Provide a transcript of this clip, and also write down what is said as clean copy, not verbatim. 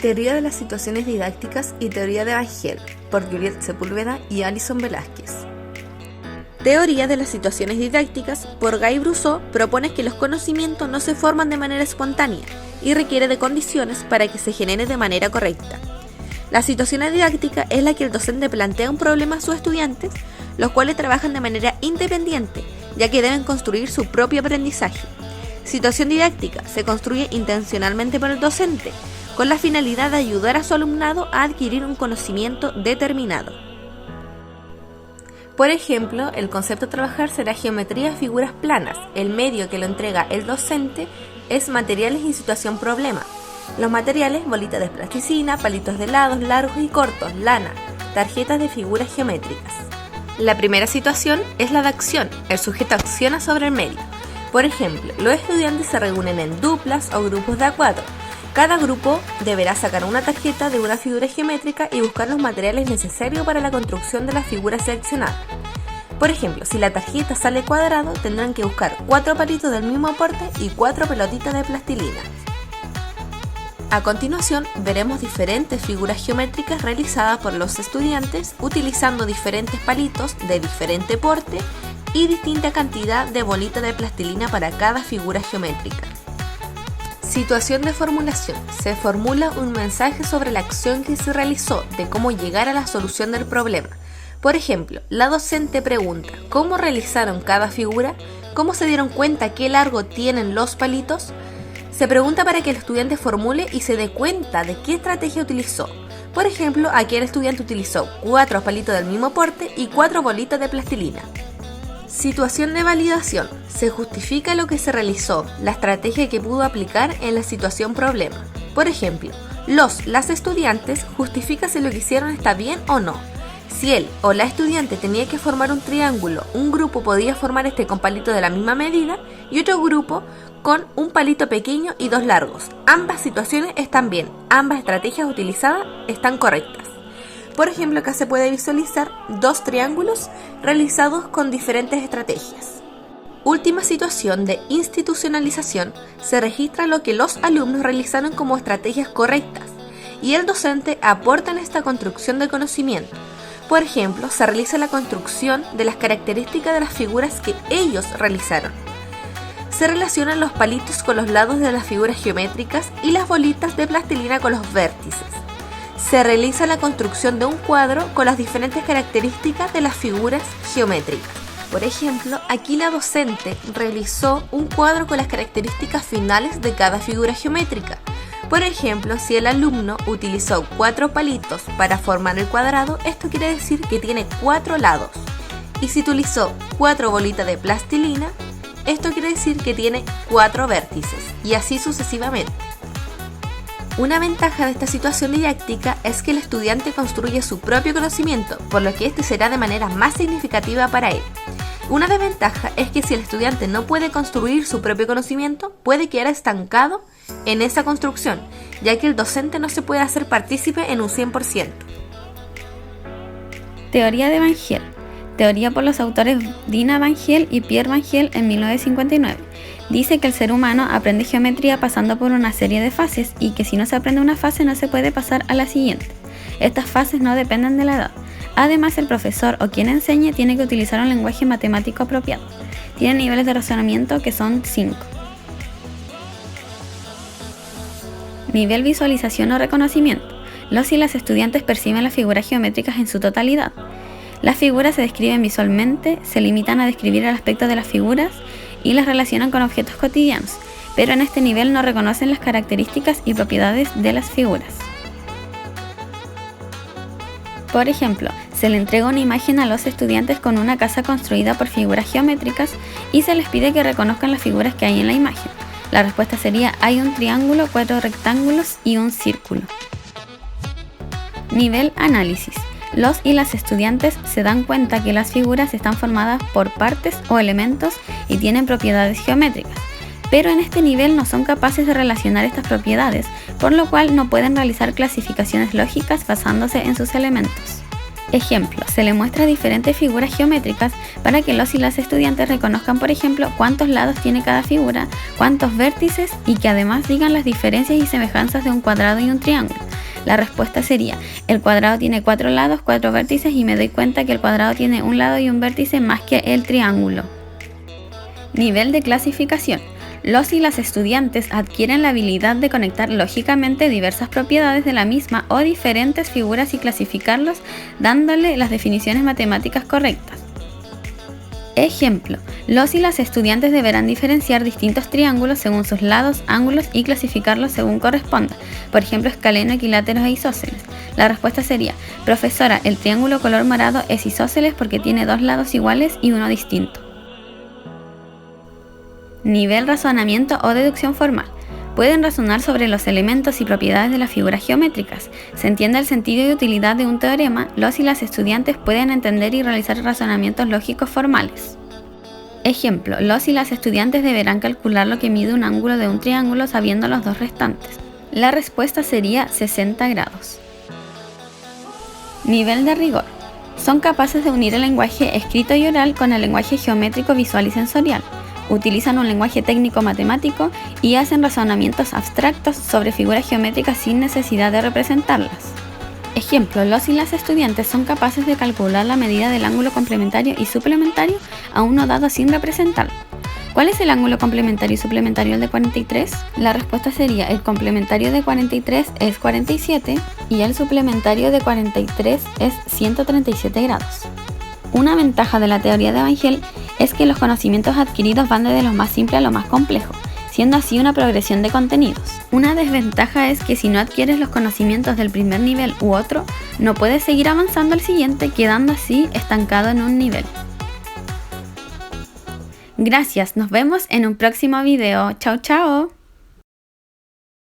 Teoría de las situaciones didácticas y teoría de Evangel, por Juliet Sepúlveda y Alison Velázquez. Teoría de las situaciones didácticas, por Guy Brousseau, propone que los conocimientos no se forman de manera espontánea y requiere de condiciones para que se genere de manera correcta. La situación didáctica es la que el docente plantea un problema a sus estudiantes, los cuales trabajan de manera independiente, ya que deben construir su propio aprendizaje. Situación didáctica se construye intencionalmente por el docente, con la finalidad de ayudar a su alumnado a adquirir un conocimiento determinado. Por ejemplo, el concepto a trabajar será geometría de figuras planas. El medio que lo entrega el docente es materiales y situación problema. Los materiales: bolitas de plasticina, palitos de helados largos y cortos, lana, tarjetas de figuras geométricas. La primera situación es la de acción. El sujeto acciona sobre el medio. Por ejemplo, los estudiantes se reúnen en duplas o grupos de A4. Cada grupo deberá sacar una tarjeta de una figura geométrica y buscar los materiales necesarios para la construcción de la figura seleccionada. Por ejemplo, si la tarjeta sale cuadrado, tendrán que buscar 4 palitos del mismo porte y 4 pelotitas de plastilina. A continuación, veremos diferentes figuras geométricas realizadas por los estudiantes utilizando diferentes palitos de diferente porte y distinta cantidad de bolitas de plastilina para cada figura geométrica. Situación de formulación. Se formula un mensaje sobre la acción que se realizó, de cómo llegar a la solución del problema. Por ejemplo, la docente pregunta: ¿cómo realizaron cada figura? ¿Cómo se dieron cuenta qué largo tienen los palitos? Se pregunta para que el estudiante formule y se dé cuenta de qué estrategia utilizó. Por ejemplo, aquí el estudiante utilizó 4 palitos del mismo porte y 4 bolitas de plastilina. Situación de validación. Se justifica lo que se realizó, la estrategia que pudo aplicar en la situación problema. Por ejemplo, las estudiantes justifican si lo que hicieron está bien o no. Si él o la estudiante tenía que formar un triángulo, un grupo podía formar este con palitos de la misma medida y otro grupo con un palito pequeño y 2 largos. Ambas situaciones están bien, ambas estrategias utilizadas están correctas. Por ejemplo, acá se puede visualizar 2 triángulos realizados con diferentes estrategias. Última situación de institucionalización. Se registra lo que los alumnos realizaron como estrategias correctas y el docente aporta en esta construcción de conocimiento. Por ejemplo, se realiza la construcción de las características de las figuras que ellos realizaron. Se relacionan los palitos con los lados de las figuras geométricas y las bolitas de plastilina con los vértices. Se realiza la construcción de un cuadro con las diferentes características de las figuras geométricas. Por ejemplo, aquí la docente realizó un cuadro con las características finales de cada figura geométrica. Por ejemplo, si el alumno utilizó 4 palitos para formar el cuadrado, esto quiere decir que tiene 4 lados. Y si utilizó 4 bolitas de plastilina, esto quiere decir que tiene 4 vértices, y así sucesivamente. Una ventaja de esta situación didáctica es que el estudiante construye su propio conocimiento, por lo que este será de manera más significativa para él. Una desventaja es que si el estudiante no puede construir su propio conocimiento, puede quedar estancado en esa construcción, ya que el docente no se puede hacer partícipe en un 100%. Teoría de Evangel. Teoría por los autores Dina Evangel y Pierre Evangel en 1959. Dice que el ser humano aprende geometría pasando por una serie de fases y que si no se aprende una fase no se puede pasar a la siguiente. Estas fases no dependen de la edad. Además, el profesor o quien enseñe tiene que utilizar un lenguaje matemático apropiado. Tiene niveles de razonamiento que son 5. Nivel visualización o reconocimiento. Los y las estudiantes perciben las figuras geométricas en su totalidad. Las figuras se describen visualmente, se limitan a describir el aspecto de las figuras y las relacionan con objetos cotidianos, pero en este nivel no reconocen las características y propiedades de las figuras. Por ejemplo, se le entrega una imagen a los estudiantes con una casa construida por figuras geométricas y se les pide que reconozcan las figuras que hay en la imagen. La respuesta sería: hay un triángulo, 4 rectángulos y un círculo. Nivel análisis. Los y las estudiantes se dan cuenta que las figuras están formadas por partes o elementos y tienen propiedades geométricas, pero en este nivel no son capaces de relacionar estas propiedades, por lo cual no pueden realizar clasificaciones lógicas basándose en sus elementos. Ejemplo, se le muestra diferentes figuras geométricas para que los y las estudiantes reconozcan, por ejemplo, cuántos lados tiene cada figura, cuántos vértices y que además digan las diferencias y semejanzas de un cuadrado y un triángulo. La respuesta sería, el cuadrado tiene 4 lados, 4 vértices y me doy cuenta que el cuadrado tiene un lado y un vértice más que el triángulo. Nivel de clasificación. Los y las estudiantes adquieren la habilidad de conectar lógicamente diversas propiedades de la misma o diferentes figuras y clasificarlos dándole las definiciones matemáticas correctas. Ejemplo, los y las estudiantes deberán diferenciar distintos triángulos según sus lados, ángulos y clasificarlos según corresponda, por ejemplo, escaleno, equiláteros e isósceles. La respuesta sería, profesora, el triángulo color morado es isósceles porque tiene 2 lados iguales y uno distinto. Nivel razonamiento o deducción formal. Pueden razonar sobre los elementos y propiedades de las figuras geométricas. Se entiende el sentido y utilidad de un teorema, los y las estudiantes pueden entender y realizar razonamientos lógicos formales. Ejemplo, los y las estudiantes deberán calcular lo que mide un ángulo de un triángulo sabiendo los dos restantes. La respuesta sería 60 grados. Nivel de rigor. Son capaces de unir el lenguaje escrito y oral con el lenguaje geométrico, visual y sensorial. Utilizan un lenguaje técnico-matemático y hacen razonamientos abstractos sobre figuras geométricas sin necesidad de representarlas. Ejemplo, los y las estudiantes son capaces de calcular la medida del ángulo complementario y suplementario a uno dado sin representarlo. ¿Cuál es el ángulo complementario y suplementario del de 43? La respuesta sería, el complementario de 43 es 47 y el suplementario de 43 es 137 grados. Una ventaja de la teoría de Van Gell es que los conocimientos adquiridos van desde lo más simple a lo más complejo, siendo así una progresión de contenidos. Una desventaja es que si no adquieres los conocimientos del primer nivel u otro, no puedes seguir avanzando al siguiente, quedando así estancado en un nivel. Gracias, nos vemos en un próximo video. Chao, chao.